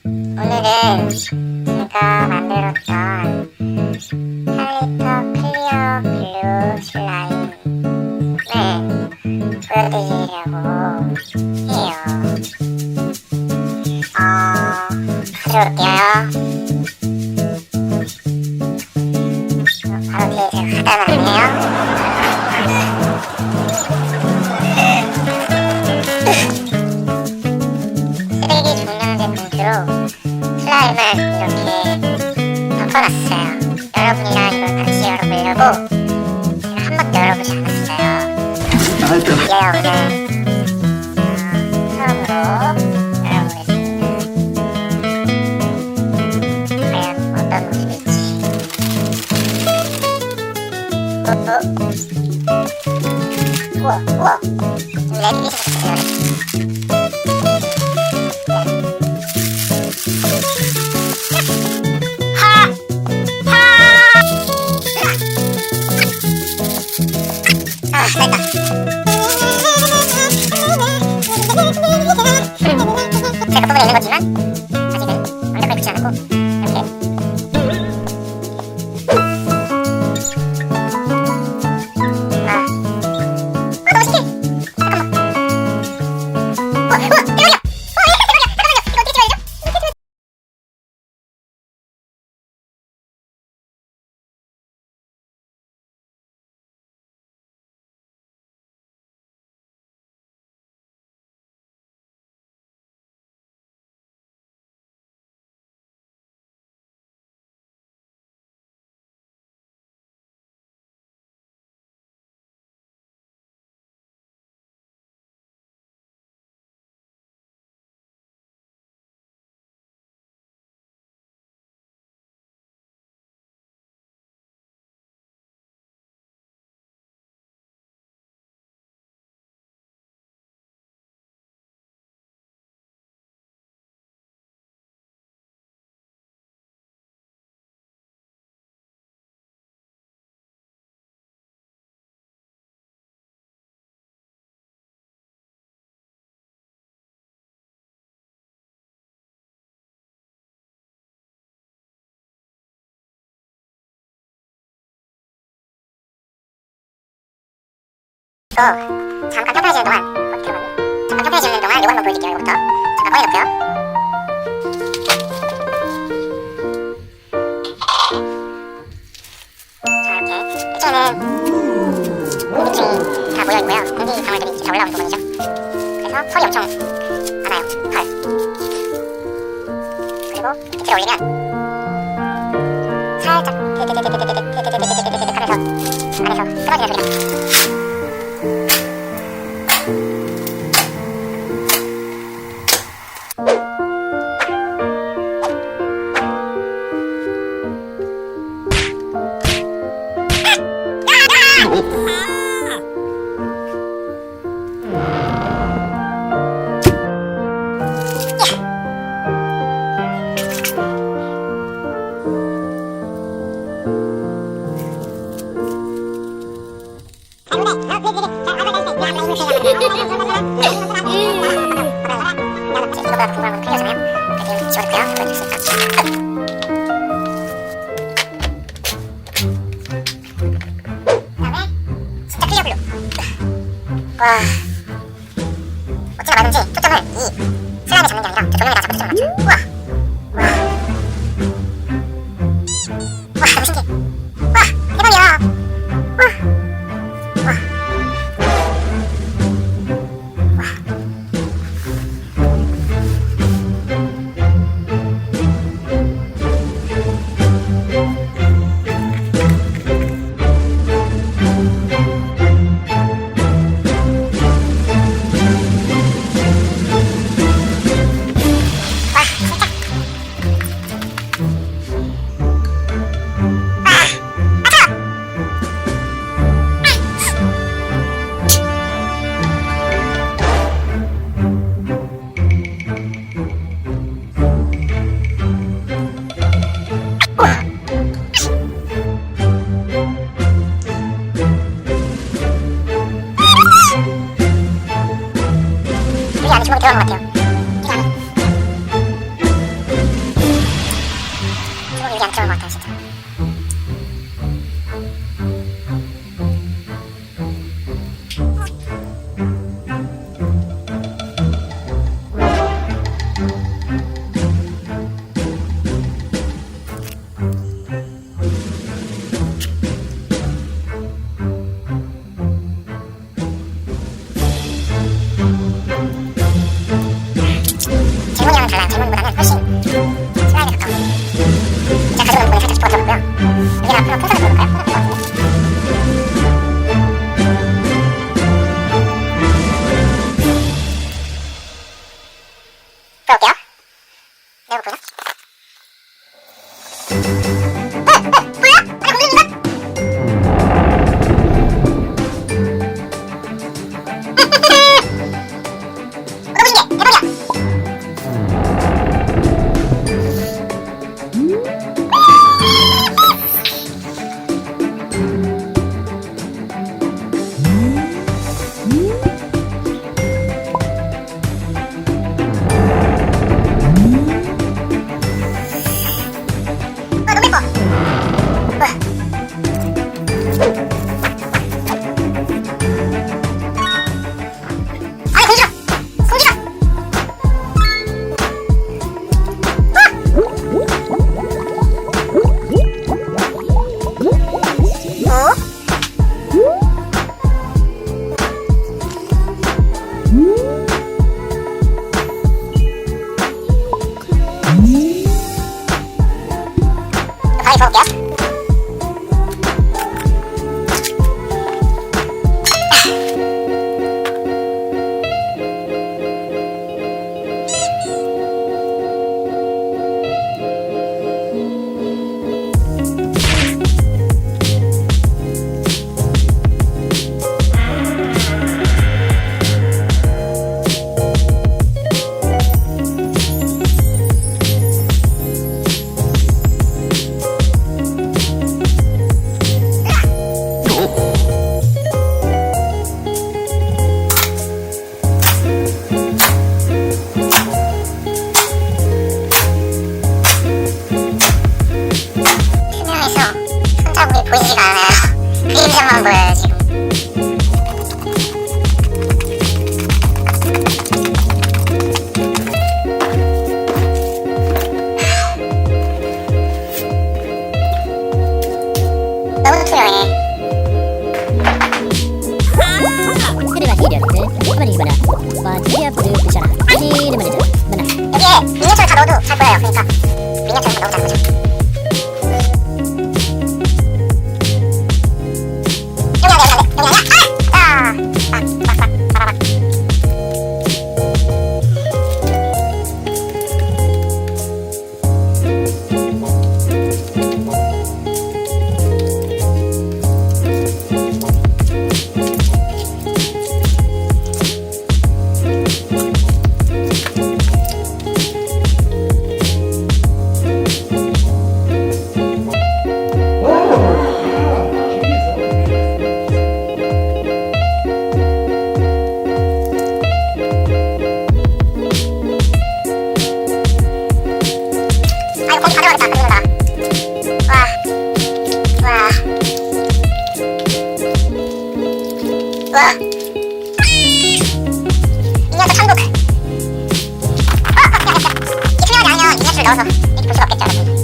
오늘은 제가 만들었던 8리터 클리어 블루 슬라임을 보여드리려고 해요. 가져올게요. 바로 뒤에 제가 갖다 놨네요. 쓰레기 종량제 봉투로 슬라임을 이렇게 덮어놨어요. 여러분이랑 이걸 같이 열어보려고 제가 한 번도 열어보지 않았어요. 얘가 오늘 처음으로 열어보겠습니다. 과연 어떤 모습일지. 우와 좀 레드빛이 됐다. 제가 부분에 있는 거지만 아직은 완벽하게 붙지 않았고 이렇게 너무 신기해. 잠깐만. 우와 대박이야. 잠깐만요. 이거 어떻게 찍어야죠? 이거 잠깐 평평해지는 동안 잠깐 평평해지는 동안 이거 한번 보여드릴게요. 이거부터 잠깐 꺼내놓고요. 자 이렇게 이쪽에는 공기층이 다 모여있고요. 공기 방울들이 다 올라오는 부분이죠. 그래서 털이 엄청 많아요. 털. 그리고 이렇게 들어 올리면 살짝 하면서 안에서 끊어지는 소리가 내가 보이나? 뭐야? 안에 공주님인가? 너무 신기해. 대박이야. 너무 예뻐. 아니 공주라! 공주라! 가위 부어볼게요. 투명해서 손자국이 보이지가 않아요. 그림자만 보여요 지금. 너무 투명해. これはヒーリアですね。つまり이거는 마티리아 브루크잖아. 아니, 말이죠. 맞나? 여기에 미니어처를 다 넣어도 잘 보여요. 그러니까 미니어처를 다 넣어도 잘 보죠. 여기 아니야. 빠바박. 아, 이거 거기 가져가겠다. 안 되는다. 와. 미니어처 천국. 야. 이 투명이 아니면 미니어처를 넣어서 이렇게 볼 수가 없겠죠, 여러분.